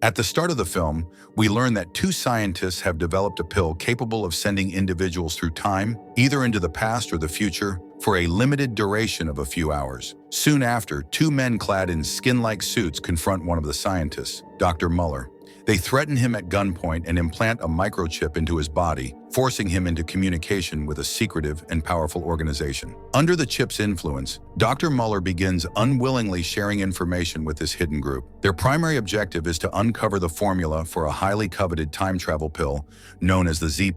At the start of the film, we learn that two scientists have developed a pill capable of sending individuals through time, either into the past or the future, for a limited duration of a few hours. Soon after, two men clad in skin-like suits confront one of the scientists, Dr. Muller. They threaten him at gunpoint and implant a microchip into his body, forcing him into communication with a secretive and powerful organization. Under the chip's influence, Dr. Muller begins unwillingly sharing information with this hidden group. Their primary objective is to uncover the formula for a highly coveted time travel pill known as the Z+.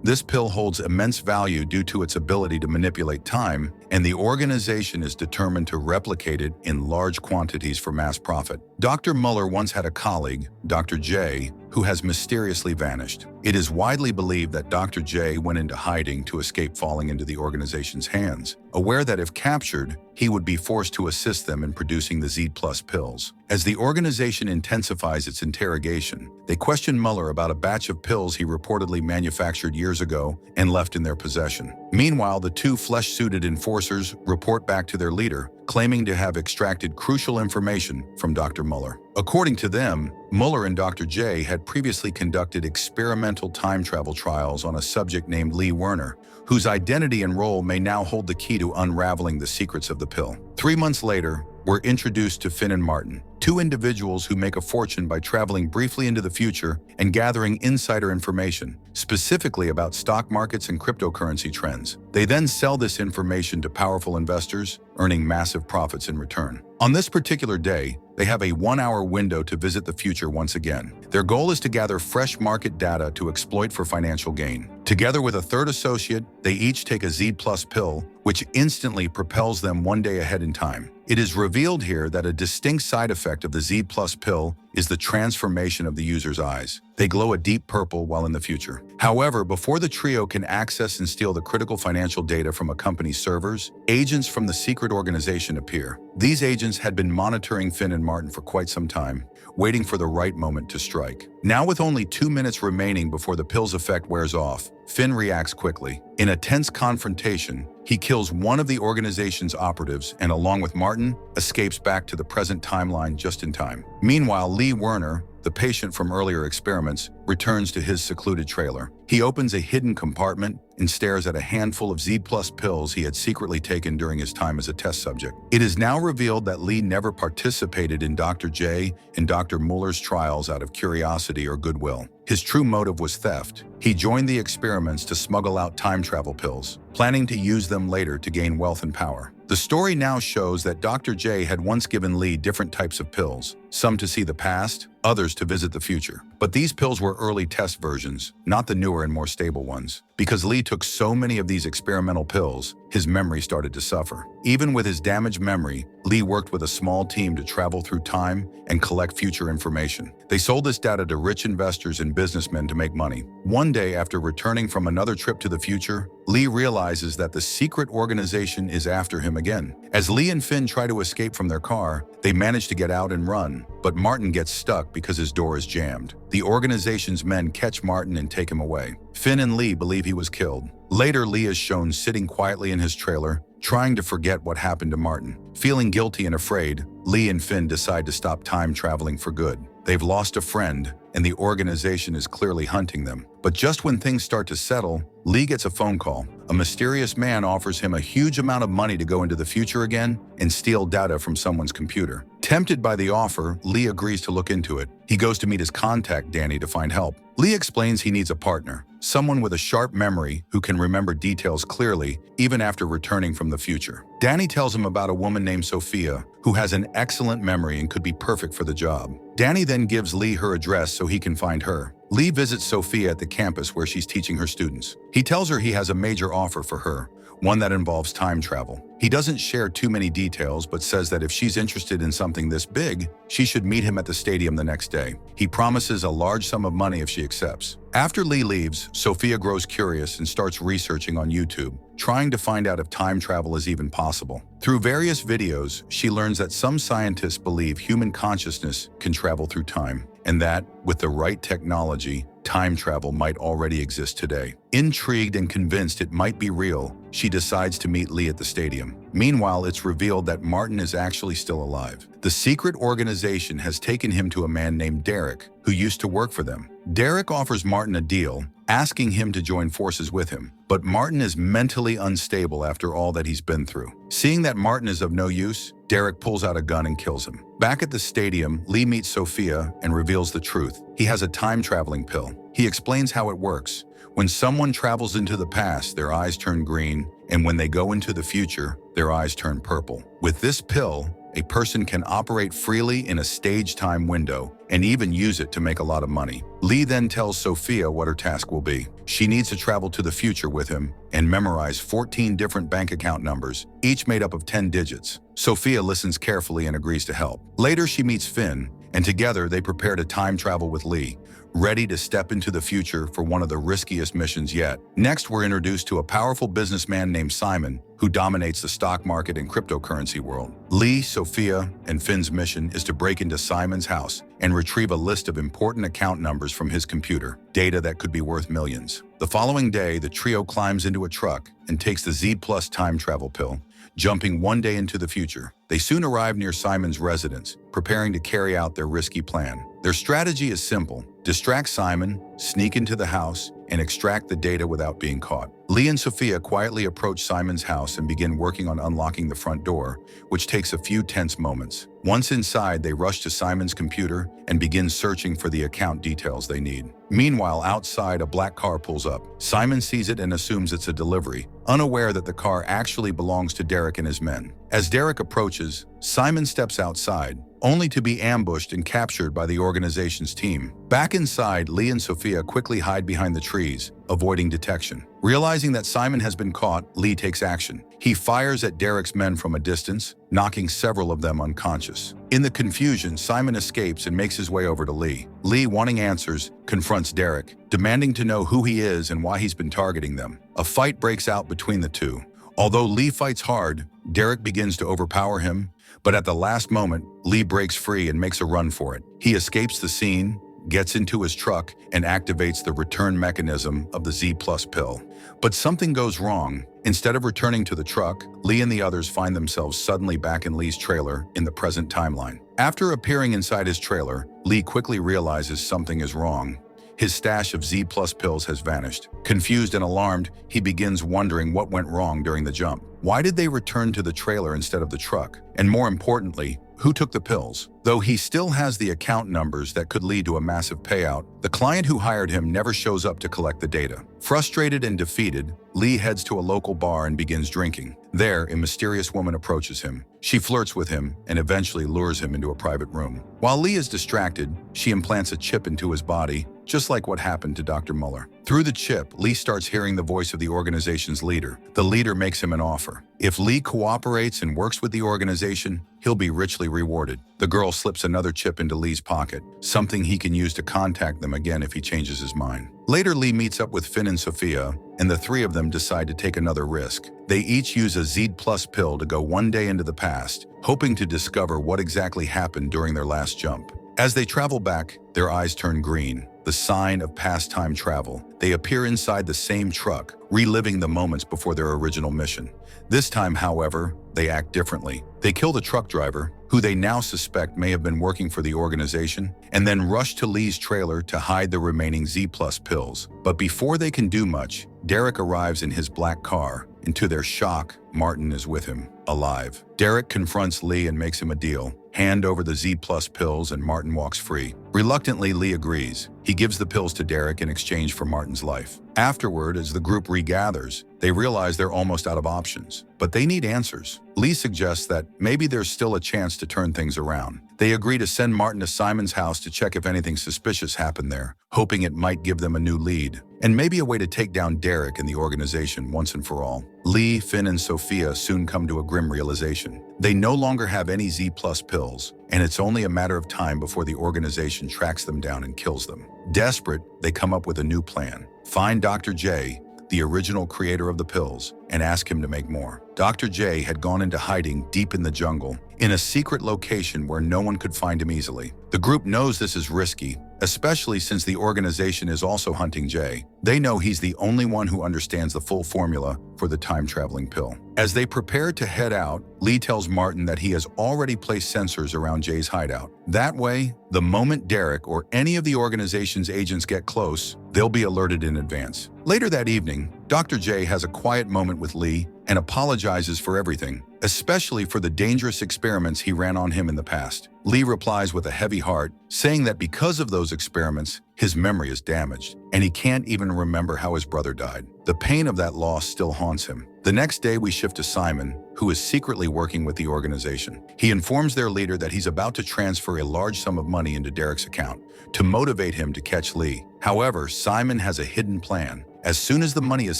This pill holds immense value due to its ability to manipulate time, and the organization is determined to replicate it in large quantities for mass profit. Dr. Muller once had a colleague, Dr. J, who has mysteriously vanished. It is widely believed that Dr. J went into hiding to escape falling into the organization's hands, aware that if captured, he would be forced to assist them in producing the Z+ pills. As the organization intensifies its interrogation, they question Muller about a batch of pills he reportedly manufactured years ago and left in their possession. Meanwhile, the two flesh-suited enforcers report back to their leader, claiming to have extracted crucial information from Dr. Muller. According to them, Muller and Dr. J had previously conducted experimental time travel trials on a subject named Lee Werner, whose identity and role may now hold the key to unraveling the secrets of the pill. 3 months later, we're introduced to Finn and Martin, two individuals who make a fortune by traveling briefly into the future and gathering insider information, specifically about stock markets and cryptocurrency trends. They then sell this information to powerful investors, earning massive profits in return. On this particular day, they have a 1-hour window to visit the future once again. Their goal is to gather fresh market data to exploit for financial gain. Together with a third associate, they each take a Z+ pill, which instantly propels them one day ahead in time. It is revealed here that a distinct side effect of the Z+ pill is the transformation of the user's eyes. They glow a deep purple while in the future. However, before the trio can access and steal the critical financial data from a company's servers, agents from the secret organization appear. These agents had been monitoring Finn and Martin for quite some time, waiting for the right moment to strike. Now, with only 2 minutes remaining before the pill's effect wears off, Finn reacts quickly. In a tense confrontation, he kills one of the organization's operatives and, along with Martin, escapes back to the present timeline just in time. Meanwhile, Lee Werner, the patient from earlier experiments, returns to his secluded trailer. He opens a hidden compartment and stares at a handful of Z+ pills he had secretly taken during his time as a test subject. It is now revealed that Lee never participated in Dr. J and Dr. Muller's trials out of curiosity or goodwill. His true motive was theft. He joined the experiments to smuggle out time travel pills, planning to use them later to gain wealth and power. The story now shows that Dr. J had once given Lee different types of pills, some to see the past, others to visit the future. But these pills were early test versions, not the newer and more stable ones. Because Lee took so many of these experimental pills, his memory started to suffer. Even with his damaged memory, Lee worked with a small team to travel through time and collect future information. They sold this data to rich investors and businessmen to make money. One day, after returning from another trip to the future, Lee realizes that the secret organization is after him again. As Lee and Finn try to escape from their car, they manage to get out and run, but Martin gets stuck because his door is jammed. The organization's men catch Martin and take him away. Finn and Lee believe he was killed. Later, Lee is shown sitting quietly in his trailer, trying to forget what happened to Martin. Feeling guilty and afraid, Lee and Finn decide to stop time traveling for good. They've lost a friend, and the organization is clearly hunting them. But just when things start to settle, Lee gets a phone call. A mysterious man offers him a huge amount of money to go into the future again and steal data from someone's computer. Tempted by the offer, Lee agrees to look into it. He goes to meet his contact, Danny, to find help. Lee explains he needs a partner, someone with a sharp memory who can remember details clearly even after returning from the future. Danny tells him about a woman named Sophia who has an excellent memory and could be perfect for the job. Danny then gives Lee her address so he can find her. Lee visits Sophia at the campus where she's teaching her students. He tells her he has a major offer for her, one that involves time travel. He doesn't share too many details, but says that if she's interested in something this big, she should meet him at the stadium the next day. He promises a large sum of money if she accepts. After Lee leaves, Sophia grows curious and starts researching on YouTube, trying to find out if time travel is even possible. Through various videos, she learns that some scientists believe human consciousness can travel through time, and that, with the right technology, time travel might already exist today. Intrigued and convinced it might be real, she decides to meet Lee at the stadium. Meanwhile, it's revealed that Martin is actually still alive. The secret organization has taken him to a man named Derek, who used to work for them. Derek offers Martin a deal, asking him to join forces with him. But Martin is mentally unstable after all that he's been through. Seeing that Martin is of no use, Derek pulls out a gun and kills him. Back at the stadium, Lee meets Sophia and reveals the truth. He has a time-traveling pill. He explains how it works. When someone travels into the past, their eyes turn green, and when they go into the future, their eyes turn purple. With this pill, a person can operate freely in a stage time window and even use it to make a lot of money. Lee then tells Sophia what her task will be. She needs to travel to the future with him and memorize 14 different bank account numbers, each made up of 10 digits. Sophia listens carefully and agrees to help. Later, she meets Finn, and together they prepare to time travel with Lee, ready to step into the future for one of the riskiest missions yet. Next, we're introduced to a powerful businessman named Simon, who dominates the stock market and cryptocurrency world. Lee, Sophia, and Finn's mission is to break into Simon's house and retrieve a list of important account numbers from his computer, data that could be worth millions. The following day, the trio climbs into a truck and takes the Z+ time travel pill, jumping one day into the future. They soon arrive near Simon's residence, preparing to carry out their risky plan. Their strategy is simple: distract Simon, sneak into the house, and extract the data without being caught. Lee and Sophia quietly approach Simon's house and begin working on unlocking the front door, which takes a few tense moments. Once inside, they rush to Simon's computer and begin searching for the account details they need. Meanwhile, outside, a black car pulls up. Simon sees it and assumes it's a delivery, unaware that the car actually belongs to Derek and his men. As Derek approaches, Simon steps outside, only to be ambushed and captured by the organization's team. Back inside, Lee and Sophia quickly hide behind the trees, avoiding detection. Realizing that Simon has been caught, Lee takes action. He fires at Derek's men from a distance, knocking several of them unconscious. In the confusion, Simon escapes and makes his way over to Lee. Lee, wanting answers, confronts Derek, demanding to know who he is and why he's been targeting them. A fight breaks out between the two. Although Lee fights hard, Derek begins to overpower him, but at the last moment, Lee breaks free and makes a run for it. He escapes the scene, gets into his truck, and activates the return mechanism of the Z+ pill. But something goes wrong. Instead of returning to the truck, Lee and the others find themselves suddenly back in Lee's trailer in the present timeline. After appearing inside his trailer, Lee quickly realizes something is wrong. His stash of Z+ pills has vanished. Confused and alarmed, he begins wondering what went wrong during the jump. Why did they return to the trailer instead of the truck? And more importantly, who took the pills? Though he still has the account numbers that could lead to a massive payout, the client who hired him never shows up to collect the data. Frustrated and defeated, Lee heads to a local bar and begins drinking. There, a mysterious woman approaches him. She flirts with him and eventually lures him into a private room. While Lee is distracted, she implants a chip into his body, just like what happened to Dr. Muller. Through the chip, Lee starts hearing the voice of the organization's leader. The leader makes him an offer. If Lee cooperates and works with the organization, he'll be richly rewarded. The girl slips another chip into Lee's pocket, something he can use to contact them again if he changes his mind. Later, Lee meets up with Finn and Sophia, and the three of them decide to take another risk. They each use a Z+ pill to go one day into the past, hoping to discover what exactly happened during their last jump. As they travel back, their eyes turn green, the sign of past time travel. They appear inside the same truck, reliving the moments before their original mission. This time, however, they act differently. They kill the truck driver, who they now suspect may have been working for the organization, and then rush to Lee's trailer to hide the remaining Z+ pills. But before they can do much, Derek arrives in his black car, and to their shock, Martin is with him, alive. Derek confronts Lee and makes him a deal. Hand over the Z+ pills and Martin walks free. Reluctantly, Lee agrees. He gives the pills to Derek in exchange for Martin's life. Afterward, as the group regathers, they realize they're almost out of options, but they need answers. Lee suggests that maybe there's still a chance to turn things around. They agree to send Martin to Simon's house to check if anything suspicious happened there, hoping it might give them a new lead, and maybe a way to take down Derek and the organization once and for all. Lee, Finn, and Sophia soon come to a grim realization. They no longer have any Z+ pills, and it's only a matter of time before the organization tracks them down and kills them. Desperate, they come up with a new plan. Find Dr. J, the original creator of the pills, and ask him to make more. Dr. J had gone into hiding deep in the jungle, in a secret location where no one could find him easily. The group knows this is risky, especially since the organization is also hunting Jay. They know he's the only one who understands the full formula for the time-traveling pill. As they prepare to head out, Lee tells Martin that he has already placed sensors around Jay's hideout. That way, the moment Derek or any of the organization's agents get close, they'll be alerted in advance. Later that evening, Dr. J has a quiet moment with Lee and apologizes for everything, especially for the dangerous experiments he ran on him in the past. Lee replies with a heavy heart, saying that because of those experiments, his memory is damaged, and he can't even remember how his brother died. The pain of that loss still haunts him. The next day, we shift to Simon, who is secretly working with the organization. He informs their leader that he's about to transfer a large sum of money into Derek's account to motivate him to catch Lee. However, Simon has a hidden plan. As soon as the money is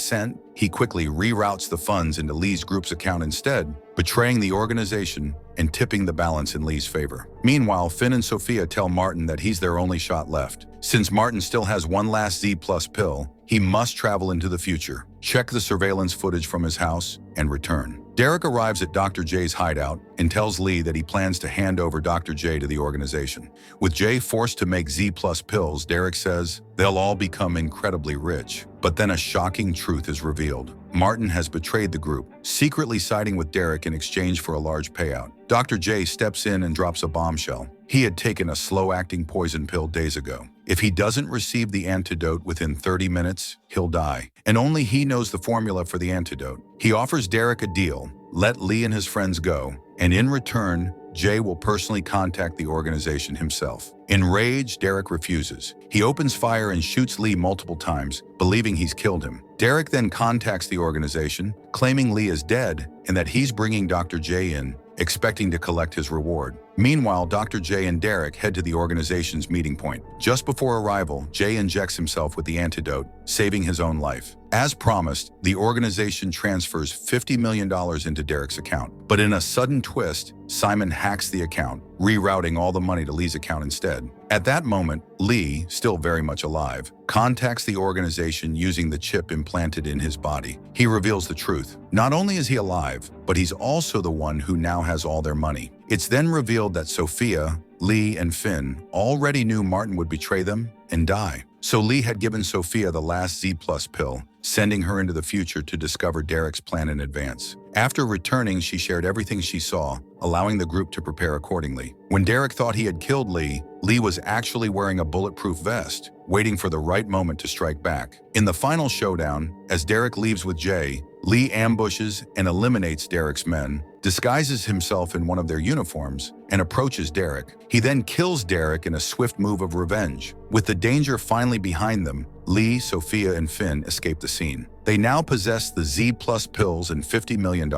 sent, he quickly reroutes the funds into Lee's group's account instead, betraying the organization and tipping the balance in Lee's favor. Meanwhile, Finn and Sophia tell Martin that he's their only shot left. Since Martin still has one last Z+ pill, he must travel into the future, check the surveillance footage from his house, and return. Derek arrives at Dr. J's hideout and tells Lee that he plans to hand over Dr. J to the organization. With Jay forced to make Z+ pills, Derek says they'll all become incredibly rich. But then a shocking truth is revealed. Martin has betrayed the group, secretly siding with Derek in exchange for a large payout. Dr. J steps in and drops a bombshell. He had taken a slow-acting poison pill days ago. If he doesn't receive the antidote within 30 minutes, he'll die. And only he knows the formula for the antidote. He offers Derek a deal: let Lee and his friends go, and in return, Jay will personally contact the organization himself. Enraged, Derek refuses. He opens fire and shoots Lee multiple times, believing he's killed him. Derek then contacts the organization, claiming Lee is dead and that he's bringing Dr. J in, expecting to collect his reward. Meanwhile, Dr. J and Derek head to the organization's meeting point. Just before arrival, Jay injects himself with the antidote, saving his own life. As promised, the organization transfers $50 million into Derek's account. But in a sudden twist, Simon hacks the account, rerouting all the money to Lee's account instead. At that moment, Lee, still very much alive, contacts the organization using the chip implanted in his body. He reveals the truth. Not only is he alive, but he's also the one who now has all their money. It's then revealed that Sophia, Lee, and Finn already knew Martin would betray them and die. So Lee had given Sophia the last Z+ pill, sending her into the future to discover Derek's plan in advance. After returning, she shared everything she saw, allowing the group to prepare accordingly. When Derek thought he had killed Lee, Lee was actually wearing a bulletproof vest, waiting for the right moment to strike back. In the final showdown, as Derek leaves with Jay, Lee ambushes and eliminates Derek's men, disguises himself in one of their uniforms, and approaches Derek. He then kills Derek in a swift move of revenge. With the danger finally behind them, Lee, Sophia, and Finn escape the scene. They now possess the Z+ pills and $50 million.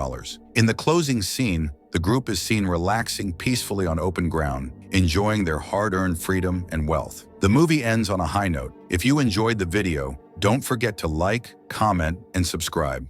In the closing scene, the group is seen relaxing peacefully on open ground, enjoying their hard-earned freedom and wealth. The movie ends on a high note. If you enjoyed the video, don't forget to like, comment, and subscribe.